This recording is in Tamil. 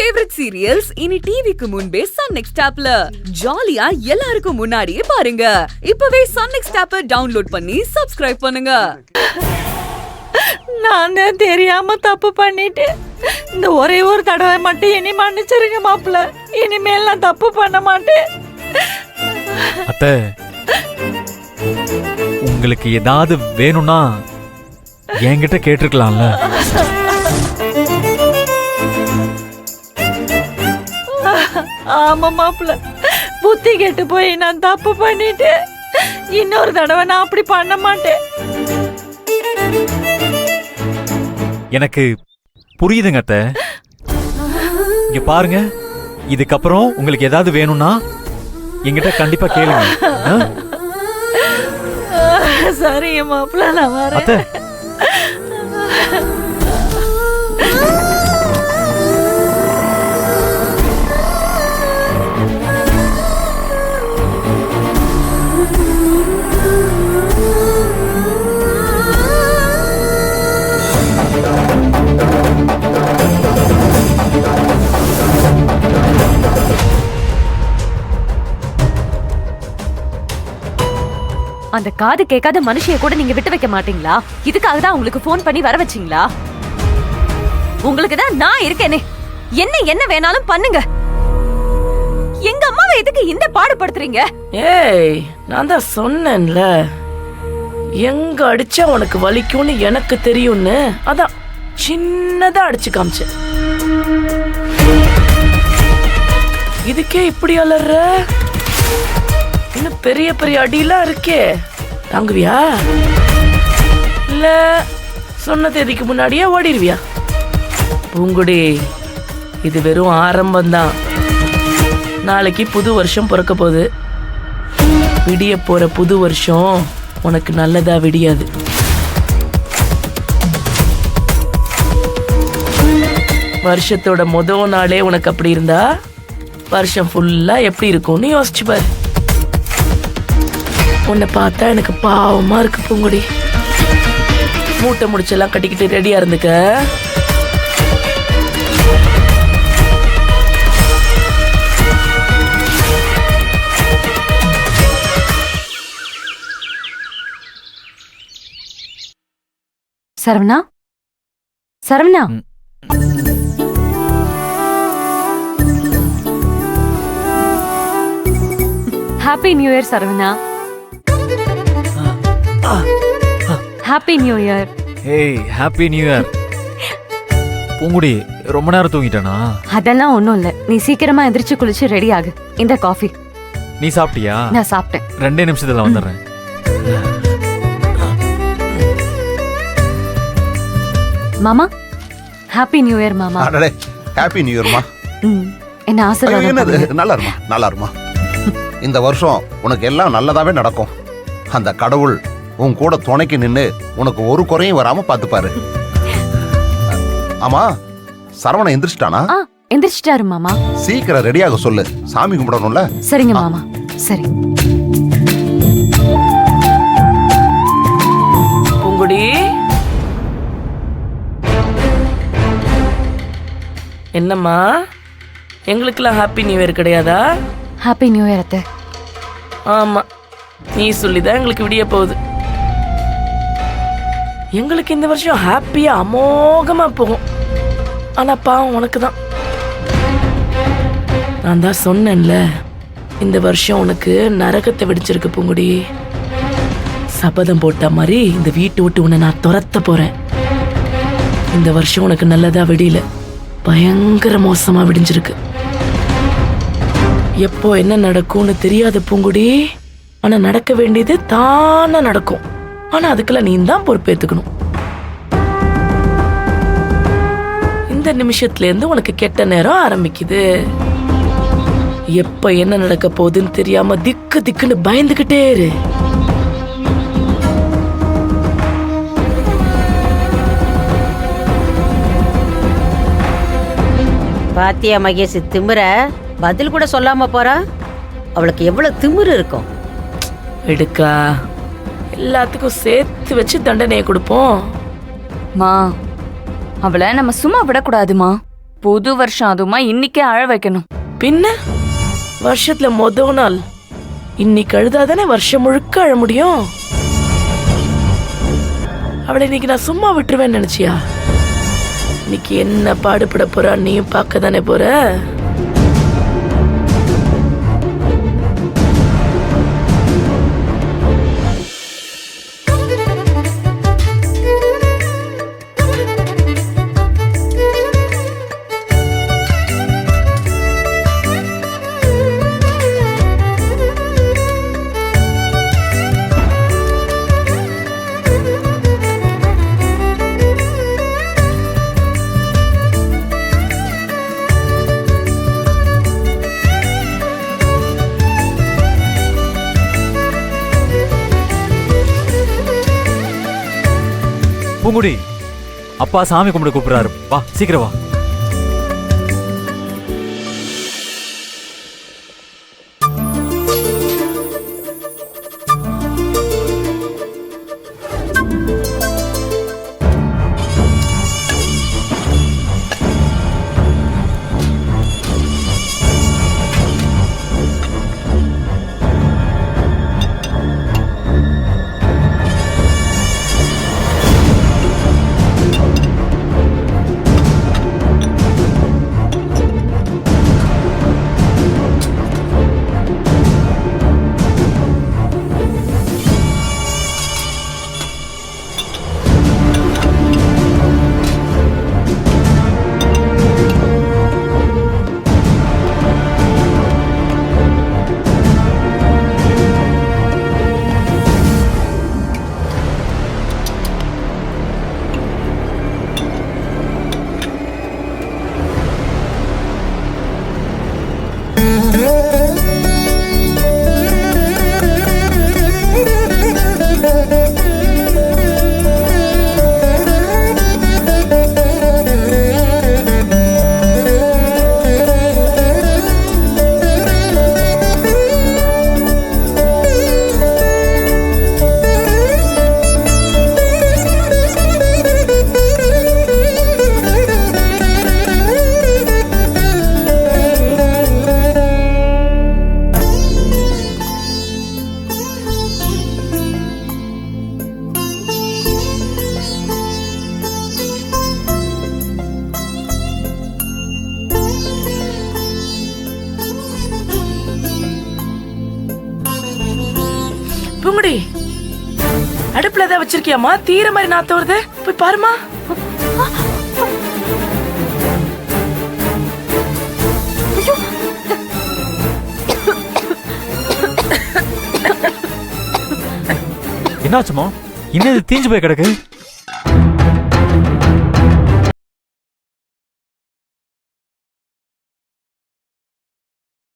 ஃபேவரட் சீரியல்ஸ் இனி டிவிக்கு முன்பே சன் நெக்ஸ்ட் ஆப்ல ஜாலியா எல்லாருக்கும் முன்னாடியே பாருங்க. இப்பவே சன் நெக்ஸ்ட் ஆப்பை டவுன்லோட் பண்ணி சப்ஸ்கிரைப் பண்ணுங்க. நான் தான் தெரியாம தப்பு பண்ணிட்டேன். இந்த ஒரே ஒரு தடவை மட்டும் இனி மன்னிச்சிருங்க மாப்பிள்ள. இனிமேல் நான் தப்பு பண்ண மாட்டேன். அத்தை, உங்களுக்கு ஏதாவது வேணும்னா என்கிட்ட கேட்டிருக்கலாம்ல. ஆமா மாப்பிள்ள, புத்தி கெட்டு போய் நான் தப்பு பண்ணிட்டேன். இன்னொரு தடவை நான் அப்படி பண்ண மாட்டேன். எனக்கு புரியுதுங்க அத்தை. இங்க பாருங்க, இதுக்கப்புறம் உங்களுக்கு ஏதாவது வேணும்னா என்கிட்ட கண்டிப்பா கேளுங்க. சரிங்க மாப்பிள்ள, நான் வரேன். அத்தை, அந்த காது கேட்காத மனுஷிய கூட நீங்க விட்டு வைக்க மாட்டீங்களா? இதுக்காக தான் உங்களுக்கு போன் பண்ணி வர வச்சீங்களா? உங்களுக்கு தான் நான் இருக்கேனே. என்ன வேணாலும் பண்ணுங்க. எங்க அம்மாவை எதுக்கு இந்த பாடுபடுத்துறீங்க? ஏய், நான் தான் சொன்னேன்ல, எங்க அடிச்சா உனக்கு வலிக்கும்னு எனக்கு தெரியும்னு. அதான் சின்னதா அடிச்சு காமிச்சேன். இதுக்கே இப்படி அலற? இன்னும் பெரிய பெரிய அடியெல்லாம் இருக்கே, தாங்குவியா? இல்ல சொன்ன தேதிக்கு முன்னாடியே ஓடிடுவியா? பூங்குடி, இது வெறும் ஆரம்பம்தான். நாளைக்கு புது வருஷம் பிறக்க போகுது. விடிய போற புது வருஷம் உனக்கு நல்லதா விடியாது. வருஷத்தோட முதல் நாளே உனக்கு அப்படி இருந்தா வருஷம் ஃபுல்லா எப்படி இருக்கும்னு யோசிச்சு பாரு. உன்னை பார்த்தா எனக்கு பாவமா இருக்கு பூங்குடி. மூட்டை முடிச்செல்லாம் கட்டிக்கிட்டு ரெடியா இருந்துக்க. Saravana, Saravana, happy new year. Saravana, happy new year. ஏய், ஹாப்பி நியூ இயர். பூங்குடி, ரொம்ப நேரம் தூங்கிட்டேனா? அதெல்லாம் ஒண்ணும் இல்ல. நீ சீக்கிரமா எந்திரிச்சு குளிச்சு ரெடி ஆகு. இந்த காஃபி. நீ சாப்பிட்டியா? நான் சாப்பிட்டேன். 2 நிமிஷத்துல வந்துடுறேன். மாமா, ஹாப்பி நியூ இயர் மாமா. அடடே, ஹாப்பி நியூ இயர்மா. என்ன ஆசீர்வாதம் என்னது? பண்ணுங்க. நல்லா இருமா, நல்லா இருமா. இந்த வருஷம் உனக்கு எல்லாம் நல்லதாவே நடக்கும். அந்த கடவுள் உன் கூட துணைக்கு நின்று உனக்கு ஒரு குறையும் வராம பாத்துப்பாரு. ஆமா, சரவணன் எந்திரிச்சிட்டானா? எந்திரிச்சிட்டாரு மாமா. சீக்கிரம் ரெடியாக சொல்லு, சாமி கும்பிடணும்ல. சரிங்க மாமா. சரி. பூங்குடி, என்னம்மா, எங்களுக்கெல்லாம் ஹாப்பி நியூ இயர் கிடையாதா? ஹாப்பி நியூ இயர் அத்தை. ஆமா, நீ சொல்லிதான் எங்களுக்கு விடிய போகுது. எங்களுக்கு இந்த வருஷம் ஹாப்பியா அமோகமா போகும். ஆனா பாவம் உனக்கு தான். நான் தான் சொன்னேன்ல, இந்த வருஷம் உனக்கு நரகத்தை வெடிச்சிருக்கு பூங்குடி. சபதம் போட்ட மாதிரி இந்த வீட்டு விட்டு உன்னை நான் துரத்த போறேன். இந்த வருஷம் உனக்கு நல்லதா விடியல, பயங்கர மோசமா விடிஞ்சிருக்கு. எப்போ என்ன நடக்கும்னு தெரியாது பூங்குடி. ஆனா நடக்க வேண்டியது தானா நடக்கும். ஆனா அதுக்கெல்லாம் நீ தான் பொறுப்பேத்துக்கணும். இந்த நிமிஷத்துல இருந்து உனக்கு கெட்ட நேரம் ஆரம்பிக்குது. எப்ப என்ன நடக்க போகுதுன்னு தெரியாம திக்கு திக்குன்னு பயந்துகிட்டே இரு. பாத்தியா மகேஷ், திமிர பதில் கூட சொல்லாம போறா. அவளுக்கு எவ்வளவு திமிரு இருக்கும். எடுக்கா, எல்லாத்துக்கும் சேர்த்து வச்சு தண்டனையை கொடுப்போம். மா, அவளை நம்ம சும்மா விடக்கூடாதுமா. புது வருஷம் அதுமா இன்னைக்கே அழ வைக்கணும். பின்ன வருஷத்துல நாள் இன்னைக்கு அழுதாதானே வருஷம் முழுக்க அழ முடியும். அவளை இன்னைக்கு நான் சும்மா விட்டுருவேன்னு நினைச்சியா? இன்னைக்கு என்ன பாடுபட போறா நீயும் பார்க்க தானே போற. பூங்குடி, அப்பா சாமி கும்பிட கூப்பிடுறாரு, வா சீக்கிரம் வா. பூங்குடி, அடுப்புல ஏதாவது வச்சிருக்கியாமா? தீர மாதிரி நாத்த வருது, போய் பாருமா. என்னாச்சுமா? இன்னும் தீஞ்சு போய் கிடக்கு.